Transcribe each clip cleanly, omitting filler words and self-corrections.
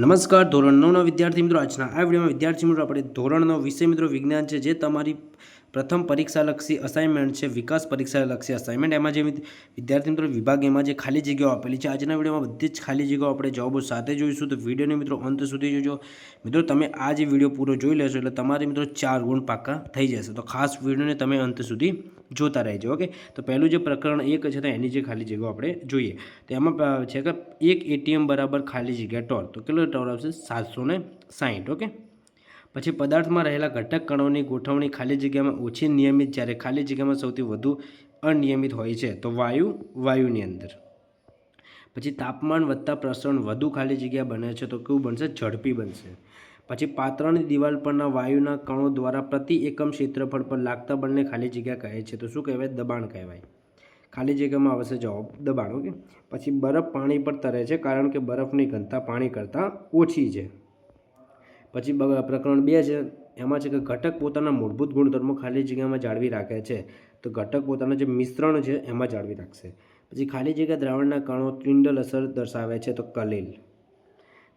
નમસ્કાર ધોરણ 9ના વિદ્યાર્થી મિત્રો, આજના આ વિડીયોમાં વિદ્યાર્થી મિત્રો આપણે ધોરણ 9 વિષય મિત્રો વિજ્ઞાન છે, જે તમારી પ્રથમ પરીક્ષાલક્ષી અસાઇનમેન્ટ છે, વિકાસ પરીક્ષાલક્ષી અસાઇનમેન્ટ. એમાં જે વિદ્યાર્થી મિત્રો વિભાગ એમાં જે ખાલી જગ્યાઓ આપેલી છે, આજના વિડીયોમાં બધી જ ખાલી જગ્યાઓ આપણે જવાબો સાથે જોઈશું. તો વિડીયોને મિત્રો અંત સુધી જોજો. મિત્રો તમે આ જે વિડીયો પૂરો જોઈ લેશો એટલે તમારે મિત્રો 4 ગુણ પાકા થઈ જશે. તો ખાસ વિડીયોને તમે અંત સુધી જોતા રહેજો. ઓકે, તો પહેલું જે પ્રકરણ 1 છે તો એની જે ખાલી જગ્યાઓ આપણે જોઈએ. તો એમાં છે કે એક એટીએમ બરાબર ખાલી જગ્યા ટોર. તો કેટલો ટોર આવશે? 760. ઓકે, પછી પદાર્થમાં રહેલા ઘટક કણોની ગોઠવણી ખાલી જગ્યામાં ઓછી નિયમિત, જ્યારે ખાલી જગ્યામાં સૌથી વધુ અનિયમિત હોય છે તો વાયુની અંદર. પછી તાપમાન વધતા પ્રસરણ વધુ ખાલી જગ્યા બને છે તો કેવું બનશે? ઝડપી બનશે. પછી પાત્રની દિવાલ પરના વાયુના કણો દ્વારા પ્રતિ એકમ ક્ષેત્રફળ પર લાગતા બળને ખાલી જગ્યા કહે છે. તો શું કહેવાય? દબાણ કહેવાય. ખાલી જગ્યામાં આવશે જવાબ દબાણ. ઓકે, પછી બરફ પાણી પર તરે છે કારણ કે બરફની ઘનતા પાણી કરતાં ઓછી છે. પછી પ્રકરણ 2 છે, એમાં છે કે ઘટક પોતાના મૂળભૂત ગુણધર્મો ખાલી જગ્યામાં જાળવી રાખે છે. તો ઘટક પોતાનું જે મિશ્રણ છે એમાં જાળવી રાખશે. પછી ખાલી જગ્યા દ્રાવણના કણો ટ્વિન્ડલ અસર દર્શાવે છે તો કલીલ.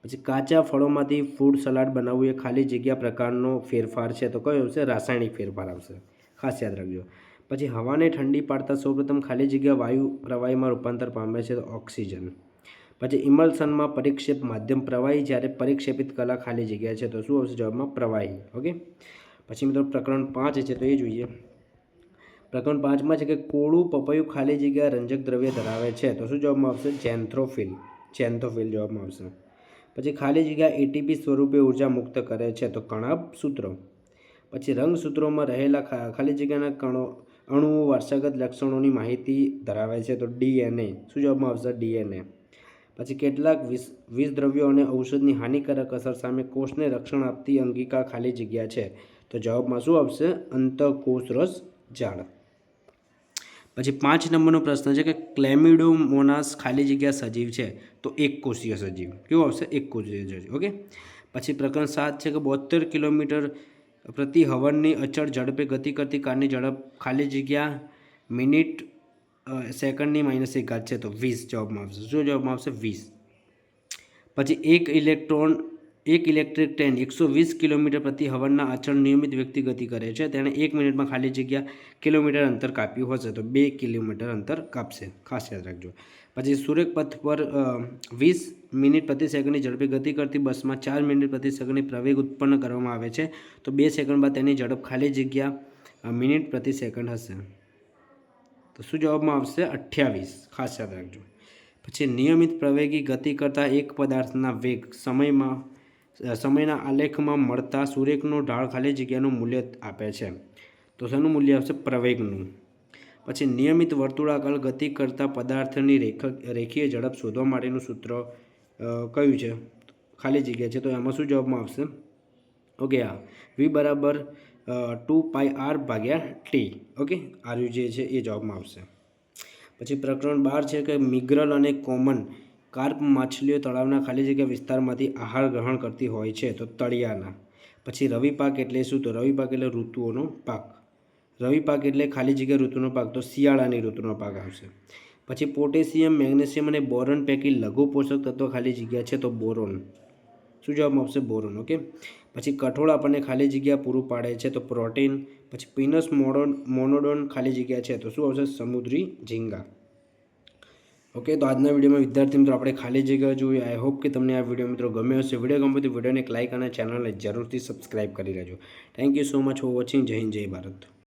પછી કાચા ફળોમાંથી ફ્રૂટ સલાડ બનાવવું એ ખાલી જગ્યા પ્રકારનો ફેરફાર છે તો કયો આવશે? રાસાયણિક ફેરફાર આવશે. ખાસ યાદ રાખજો. પછી હવાને ઠંડી પાડતા સૌપ્રથમ ખાલી જગ્યા વાયુ પ્રવાહીમાં રૂપાંતર પામે છે તો ઓક્સિજન. પછી ઇમલ્સનમાં પરિક્ષેપ માધ્યમ પ્રવાહી, જ્યારે પરિક્ષેપિત કલા ખાલી જગ્યા છે તો શું આવશે જવાબમાં? પ્રવાહી. ઓકે, પછી મિત્રો પ્રકરણ 5 છે તો એ જોઈએ. પ્રકરણ 5માં છે કે કોળું પપૈયું ખાલી જગ્યા રંજક દ્રવ્ય ધરાવે છે તો શું જવાબમાં આવશે? ઝેન્થ્રોફિલ જવાબમાં આવશે. પછી ખાલી જગ્યા એટીપી સ્વરૂપે ઉર્જા મુક્ત કરે છે તો કણાભ સૂત્રો. પછી રંગસૂત્રોમાં રહેલા ખાલી જગ્યાના અણુઓ વારસાગત લક્ષણોની માહિતી ધરાવે છે તો ડીએનએ. શું જવાબમાં આવશે? ડીએનએ. પછી કેટલાક વિષદ્રવ્યો અને ઔષધની હાનિકારક અસર સામે કોષને રક્ષણ આપતી અંગિકા ખાલી જગ્યા છે તો જવાબમાં શું આવશે? અંતઃકોષરસ ઝાડ. પછી 5 નંબરનો પ્રશ્ન છે કે ક્લેમિડોમોનાસ ખાલી જગ્યા સજીવ છે તો એક કોષીય સજીવ. કેવું આવશે? એક કોષીય સજીવ. ઓકે, પછી પ્રકરણ 7 છે કે 72 કિલોમીટર પ્રતિ હવનની અચળ ઝડપે ગતિ કરતી કારની ઝડપ ખાલી જગ્યા મિનિટ સેકન્ડની -1 છે તો 20 જવાબમાં આવશે. શું જવાબમાં આવશે? 20. પછી એક ઇલેક્ટ્રિક ટ્રેન 120 કિલોમીટર પ્રતિ હવનના અચળ નિયમિત વેગથી ગતિ કરે છે. તેણે 1 મિનિટમાં ખાલી જગ્યા કિલોમીટર અંતર કાપ્યું હશે તો 2 કિલોમીટર અંતર કાપશે. ખાસ યાદ રાખજો. પછી સુરેખ પથ પર 20 મિનિટ પ્રતિ સેકન્ડની ઝડપે ગતિ કરતી બસમાં 4 મિનિટ પ્રતિ સેકન્ડની પ્રવેગ ઉત્પન્ન કરવામાં આવે છે તો 2 સેકન્ડ બાદ તેની ઝડપ ખાલી જગ્યા મિનિટ પ્રતિ સેકન્ડ હશે. તો શું જવાબમાં આવશે? 28. ખાસ યાદ રાખજો. પછી નિયમિત પ્રવેગી ગતિ કરતાં એક પદાર્થના વેગ સમયના આલેખમાં મળતા સુરેખનો ઢાળ ખાલી જગ્યાનું મૂલ્ય આપે છે તો શેનું મૂલ્ય આવશે? પ્રવેગનું. પછી નિયમિત વર્તુળાકાર ગતિ કરતા પદાર્થની રેખીય ઝડપ શોધવા માટેનું સૂત્ર કયું છે? ખાલી જગ્યા છે તો એમાં શું જવાબમાં આવશે? ઓકે, હા, V બરાબર 2πr/t. ઓકે, આર્યુ જે છે એ જવાબમાં આવશે. પછી પ્રકરણ 12 છે કે મિગ્રલ અને કોમન કાર્પ માછલીઓ તળાવના ખાલી જગ્યા વિસ્તારમાંથી આહાર ગ્રહણ કરતી હોય છે તો તળિયાના. પછી રવિ પાક એટલે શું? તો રવિ પાક એટલે ઋતુઓનો પાક. રવિ પાક એટલે ખાલી જગ્યા ઋતુનો પાક તો શિયાળાની ઋતુનો પાક આવશે. પછી પોટેશિયમ, મેગ્નેશિયમ અને બોરોન પૈકી લઘુ પોષક તત્વ ખાલી જગ્યા છે તો બોરોન. શું જવાબમાં આવશે? બોરોન. ઓકે, પછી કઠોળ આપણને ખાલી જગ્યા પૂરું પાડે છે તો પ્રોટીન. પછી પીનસ મોનોડોન ખાલી જગ્યા છે તો શું આવશે? સમુદ્રી ઝીંગા. ઓકે, તો આજના વિડીયોમાં વિદ્યાર્થી મિત્રો આપણે ખાલી જગ્યા જોઈએ. આઈ હોપ કે તમને આ વિડીયો મિત્રો ગમ્યો હશે. વિડીયો ગમે તો વિડીયોને એક લાઇક અને ચેનલને જરૂરથી સબસ્ક્રાઈબ કરી લેજો. Thank you so much for watching. જય હિન્દ, જય ભારત.